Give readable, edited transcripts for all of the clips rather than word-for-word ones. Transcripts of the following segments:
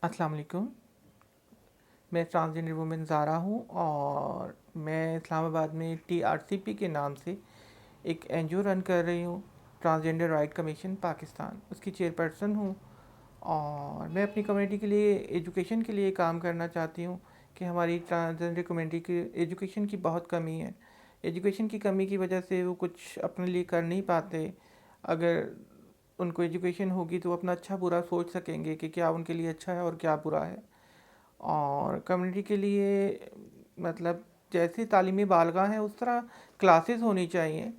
अस्सलाम वालेकुम। मैं ट्रांसजेंडर वुमेन ज़ारा हूँ और मैं इस्लामाबाद में टीआरसीपी के नाम से एक एनजीओ रन कर रही हूँ, ट्रांसजेंडर राइट कमीशन पाकिस्तान, उसकी चेयरपर्सन हूँ। और मैं अपनी कम्युनिटी के लिए एजुकेशन के लिए काम करना चाहती हूँ कि हमारी ट्रांसजेंडर कम्युनिटी की एजुकेशन की बहुत कमी है। एजुकेशन की कमी की वजह से वो कुछ अपने लिए कर नहीं पाते। अगर उनको एजुकेशन होगी तो वो अपना अच्छा बुरा सोच सकेंगे कि क्या उनके लिए अच्छा है और क्या बुरा है। और कम्युनिटी के लिए मतलब जैसे तालीमी बालगा है उस तरह क्लासेस होनी चाहिए।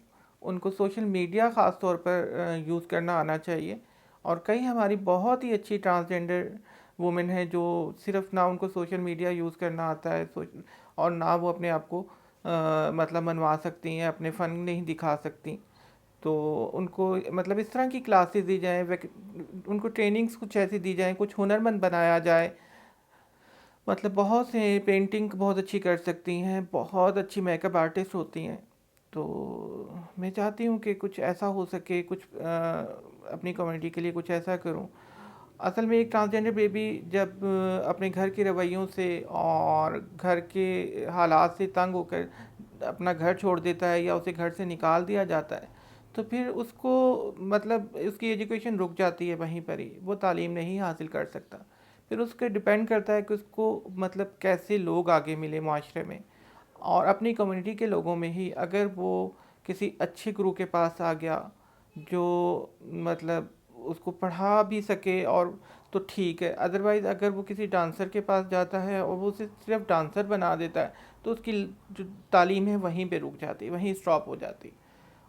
उनको सोशल मीडिया ख़ास तौर पर यूज़ करना आना चाहिए। और कई हमारी बहुत ही अच्छी ट्रांसजेंडर वुमेन है जो सिर्फ ना उनको सोशल मीडिया यूज़ करना आता है और ना वो अपने आप को मतलब मनवा सकती हैं, अपने फ़न नहीं दिखा सकती। तो उनको मतलब इस तरह की क्लासेस दी जाएँ, उनको ट्रेनिंग्स कुछ ऐसी दी जाएँ, कुछ हुनरमंद बनाया जाए। मतलब बहुत से पेंटिंग बहुत अच्छी कर सकती हैं, बहुत अच्छी मेकअप आर्टिस्ट होती हैं। तो मैं चाहती हूँ कि कुछ ऐसा हो सके, कुछ अपनी कम्युनिटी के लिए कुछ ऐसा करूँ। असल में एक ट्रांसजेंडर बेबी जब अपने घर के रवैयों से और घर के हालात से तंग होकर अपना घर छोड़ देता है या उसे घर से निकाल दिया जाता है, तो फिर उसको मतलब उसकी एजुकेशन रुक जाती है वहीं पर ही, वो तालीम नहीं हासिल कर सकता। फिर उसके डिपेंड करता है कि उसको मतलब कैसे लोग आगे मिले माशरे में। और अपनी कम्युनिटी के लोगों में ही अगर वो किसी अच्छे गुरु के पास आ गया जो मतलब उसको पढ़ा भी सके और तो ठीक है। अदरवाइज़ अगर वो किसी डांसर के पास जाता है और वो उसे सिर्फ डांसर बना देता है तो उसकी जो तालीम है वहीं पे रुक जाती, वहीं स्टॉप हो जाती।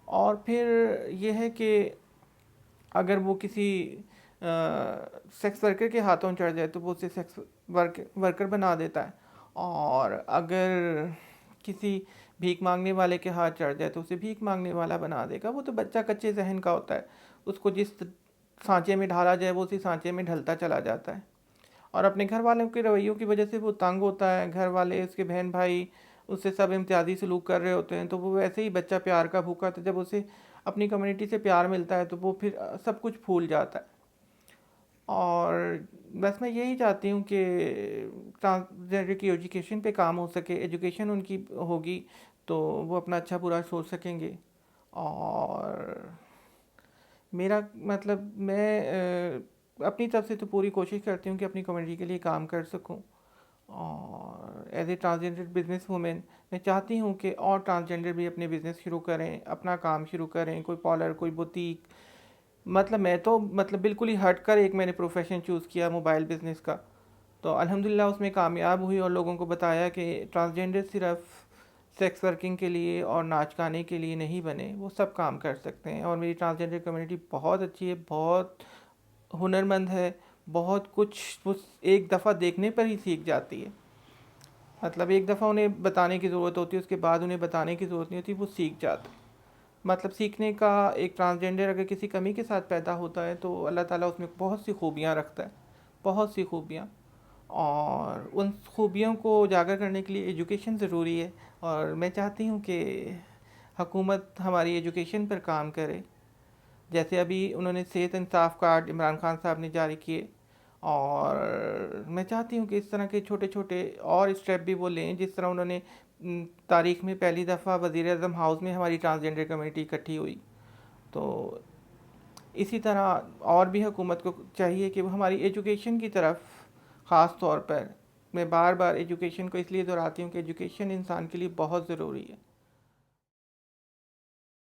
और फिर ये है कि अगर वो किसी सेक्स वर्कर के हाथों चढ़ जाए तो वो उसे सेक्स वर्कर बना देता है। और अगर किसी भीख मांगने वाले के हाथ चढ़ जाए तो उसे भीख मांगने वाला बना देगा। वो तो बच्चा कच्चे जहन का होता है, उसको जिस सांचे में ढाला जाए वो उसी सांचे में ढलता चला जाता है। और अपने घर वालों के रवैयों की वजह से वो तंग होता है, घर वाले उसके बहन भाई उससे सब इम्तियाजी सलूक कर रहे होते हैं, तो वो वैसे ही बच्चा प्यार का भूखा, तो जब उसे अपनी कम्युनिटी से प्यार मिलता है तो वो फिर सब कुछ भूल जाता है। और बस मैं यही चाहती हूँ कि ट्रांसजेंडर की एजुकेशन पे काम हो सके, एजुकेशन उनकी होगी तो वो अपना अच्छा बुरा सोच सकेंगे। और मेरा मतलब मैं अपनी तरफ से तो पूरी कोशिश करती हूँ कि अपनी कम्युनिटी के लिए काम कर सकूँ। और as a transgender business women मैं चाहती हूँ कि और ट्रांसजेंडर भी अपने बिज़नेस शुरू करें, अपना काम शुरू करें, कोई पार्लर, कोई बुटीक। मतलब मैं तो मतलब बिल्कुल ही हट कर एक मैंने प्रोफेशन चूज़ किया मोबाइल बिज़नेस का। तो अल्हम्दुलिल्लाह उसमें कामयाब हुई और लोगों को बताया कि ट्रांसजेंडर सिर्फ सेक्स वर्किंग के लिए और नाच गाने के लिए नहीं बने, वो सब काम कर सकते हैं। और मेरी ट्रांसजेंडर कम्युनिटी बहुत अच्छी है, बहुत हुनरमंद है, बहुत कुछ वो एक दफ़ा देखने पर ही सीख जाती है। मतलब एक दफ़ा उन्हें बताने की ज़रूरत होती है, उसके बाद उन्हें बताने की ज़रूरत नहीं होती, वो सीख जाते हैं। मतलब सीखने का एक ट्रांसजेंडर अगर किसी कमी के साथ पैदा होता है तो अल्लाह ताला उसमें बहुत सी खूबियाँ रखता है, बहुत सी खूबियाँ। और उन खूबियों को उजागर करने के लिए एजुकेशन ज़रूरी है। और मैं चाहती हूँ कि हुकूमत हमारी एजुकेशन पर काम करे। जैसे अभी उन्होंने सेहत इंसाफ कार्ड इमरान खान साहब ने जारी किए, और मैं चाहती हूँ कि इस तरह के छोटे छोटे और स्टेप भी वो लें। जिस तरह उन्होंने तारीख में पहली दफ़ा वज़ीर आज़म हाउस में हमारी ट्रांसजेंडर कमेटी इकट्ठी हुई, तो इसी तरह और भी हुकूमत को चाहिए कि वो हमारी एजुकेशन की तरफ ख़ास तौर पर, मैं बार बार एजुकेशन को इसलिए दोहराती हूँ कि एजुकेशन इंसान के लिए बहुत ज़रूरी है।